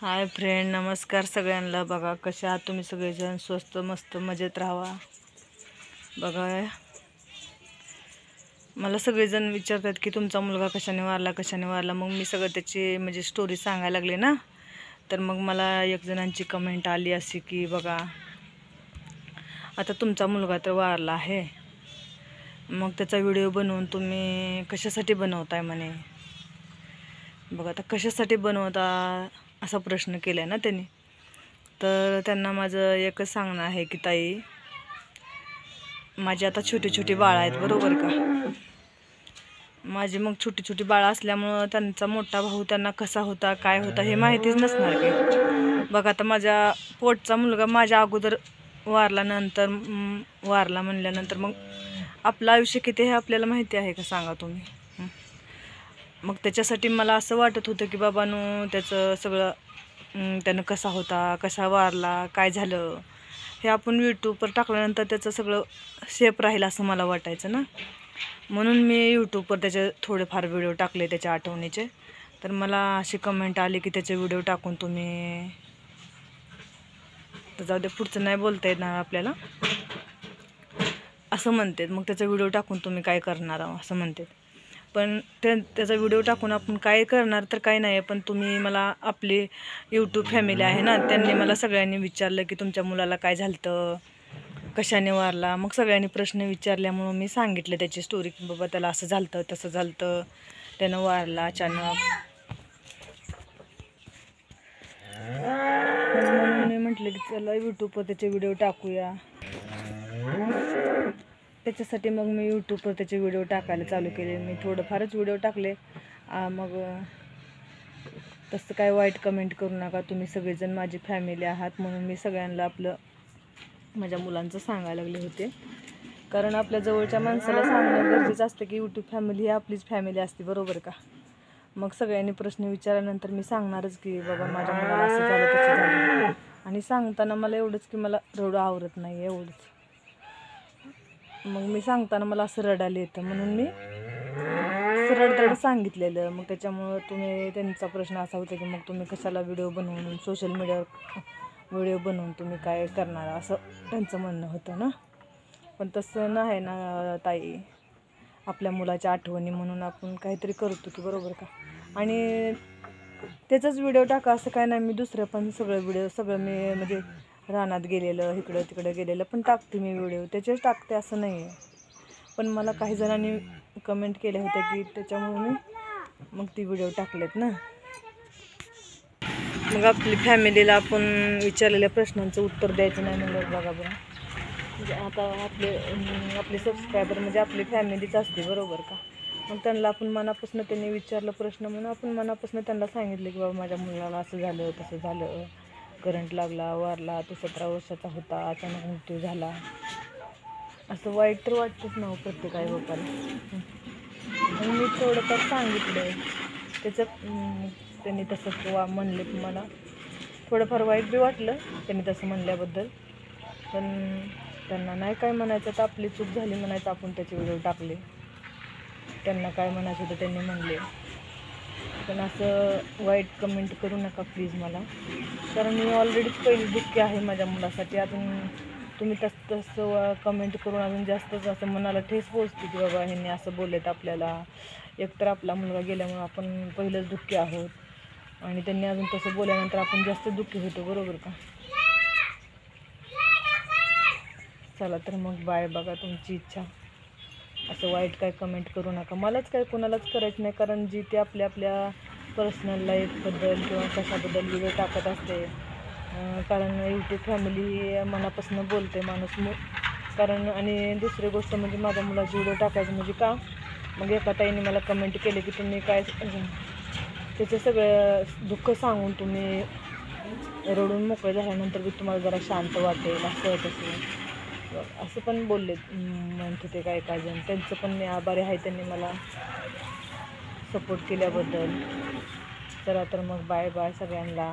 Hi friend, नमस्कार सगळ्यांना। बघा कशा आहात तुम्ही सगळेजण, स्वस्त मस्त मजेत राहा। बघा मला सगळेजण विचारतात की तुमचा मुलगा कशाने वारला, मग मी सगळं त्याची म्हणजे स्टोरी सांगायला लागले ना। तर मग मला एक जणांची कमेंट आली अशी की बघा आता तुमचा मुलगा तर वारला आहे, मग त्याचा व्हिडिओ बनवून तुम्ही कशासाठी बनवताय म्हणे। बघा आता कशासाठी बनवता असा प्रश्न केलाय ना त्यांनी। तर त्यांना माझं एकच सांगणं आहे की ताई, माझी आता छोटी छोटी बाळं आहेत बरोबर का। माझी मग छोटी छोटी बाळं असल्यामुळं त्यांचा मोठा भाऊ त्यांना कसा होता काय होता हे माहितीच नसणार की। बघा आता माझ्या पोटचा मुलगा माझ्या अगोदर वारला म्हणल्यानंतर मग आपलं आयुष्य किती हे आपल्याला माहिती आहे का सांगा तुम्ही। मग त्याच्यासाठी मला असं वाटत होतं की बाबांनो त्याचं सगळं त्यानं कसा होता, कसा वारला, काय झालं हे आपण यूट्यूबवर टाकल्यानंतर त्याचं सगळं सेफ राहील असं मला वाटायचं ना। म्हणून मी यूट्यूबवर त्याचे थोडेफार व्हिडिओ टाकले त्याच्या आठवणीचे। तर मला अशी कमेंट आली की त्याचे व्हिडिओ टाकून तुम्ही, तर जाऊ दे पुढचं नाही बोलता येणार आपल्याला, असं म्हणतात। मग त्याचा व्हिडिओ टाकून तुम्ही काय करणार असं म्हणतात। पण त्याचा व्हिडिओ टाकून आपण काय करणार तर काय नाही, पण तुम्ही मला आपली यूट्यूब फॅमिली आहे ना, त्यांनी मला सगळ्यांनी विचारलं की तुमच्या मुलाला काय झालं, कशाने वारला। मग सगळ्यांनी प्रश्न विचारल्यामुळं मी सांगितलं त्याची स्टोरी की बाबा त्याला असं झालं तसं झालं, त्यानं वारला अचानक। म्हणून मी म्हटलं की चला यूट्यूबवर त्याचे व्हिडिओ टाकूया। त्याच्यासाठी मग मी यूट्यूबवर त्याचे व्हिडिओ टाकायला चालू केले। मी थोडंफारच व्हिडिओ टाकले। मग तसं काय वाईट कमेंट करू नका, तुम्ही सगळेजण माझी फॅमिली आहात म्हणून मी सगळ्यांना आपलं माझ्या मुलांचं सांगायला लागले होते। कारण आपल्या जवळच्या माणसाला सांगणं गरजेचं असतं की यूट्यूब फॅमिली ही आपलीच फॅमिली असते बरोबर का। मग सगळ्यांनी प्रश्न विचारल्यानंतर मी सांगणारच की बाबा माझ्या मुलाला असं झालं तसं झालं। आणि सांगताना मला एवढंच की मला रडू आवरत नाही एवढंच। मग मी सांगताना मला असं रडायला येतं म्हणून मी सरळ सांगितलेलं। मग त्याच्यामुळं त्यांचा प्रश्न असा होता की मग तुम्ही कशाला व्हिडिओ बनवून सोशल मीडियावर व्हिडिओ बनवून तुम्ही काय करणार असं त्यांचं म्हणणं होतं ना। पण तसं नाही ना ताई, आपल्या मुलाच्या आठवणी म्हणून आपण काहीतरी करतो की बरोबर का। आणि त्याचाच व्हिडिओ टाका असं काय नाही, मी दुसरं पण सगळं मी म्हणजे रानात गेलेलं इकडं तिकडं गेलेलं पण टाकते मी व्हिडिओ, त्याचेच टाकते असं नाही आहे। पण मला काही जणांनी कमेंट केल्या होत्या की त्याच्यामुळे मी मग ती व्हिडिओ टाकलेत ना। मग आपली फॅमिलीला आपण विचारलेल्या प्रश्नांचं उत्तर द्यायचं नाही म्हणलं बघा बरं, म्हणजे आता आपले सबस्क्रायबर म्हणजे आपली फॅमिलीच असते बरोबर का। मग त्यांना आपण मनापासून त्यांनी विचारलं प्रश्न म्हणून आपण मनापासून त्यांना सांगितलं की बाबा माझ्या मुलाला असं झालं तसं झालं, करंट लागला वारला, तो 17 वर्षाचा होता, अचानक मृत्यू झाला। असं वाईट तर वाटतंच ना प्रत्येक आई बापाला। मग मी थोडंफार सांगितलं त्याचं, त्यांनी तसं म्हणले मला थोडंफार वाईट बी वाटलं त्यांनी तसं म्हणल्याबद्दल। पण त्यांना नाही काय म्हणायचं तर आपली चूक झाली म्हणायचं, आपण त्याचे व्हिडिओ टाकले, त्यांना काय म्हणायचं होतं त्यांनी म्हणले। पण असं वाईट कमेंट करू नका प्लीज मला, कारण मी ऑलरेडीच पहिली दुःखी आहे माझ्या मुलासाठी। अजून तुम्ही तसं कमेंट करून अजून जास्तच असं मनाला ठेस पोचते की बाबा ह्यांनी असं बोललेत आपल्याला। एकतर आपला मुलगा गेल्यामुळं आपण पहिलंच दुःखी आहोत आणि त्यांनी अजून तसं बोलल्यानंतर आपण जास्त दुःखी होतो बरोबर का। चला तर मग बाय, बघा तुमची इच्छा, असं वाईट काय कमेंट करू नका, मलाच काय कोणालाच करायचं नाही। कारण जी ते आपल्या पर्सनल लाईफबद्दल किंवा कशाबद्दल व्हिडिओ टाकत असते, कारण यूट्यूब फॅमिली मनापासून बोलते माणूस कारण। आणि दुसरी गोष्ट म्हणजे माझ्या मुलाची व्हिडिओ टाकायचं म्हणजे का, मग एका ताईने मला कमेंट केले की तुम्ही काय त्याचं सगळं दुःख सांगून तुम्ही रडून मोकळे झाल्यानंतर बी तुम्हाला जरा शांत वाटेल असं असं पण बोलले म्हणत होते काय जण। त्यांचं पण मी आभारी आहे, त्यांनी मला सपोर्ट केल्याबद्दल। चला तर मग बाय बाय सगळ्यांना।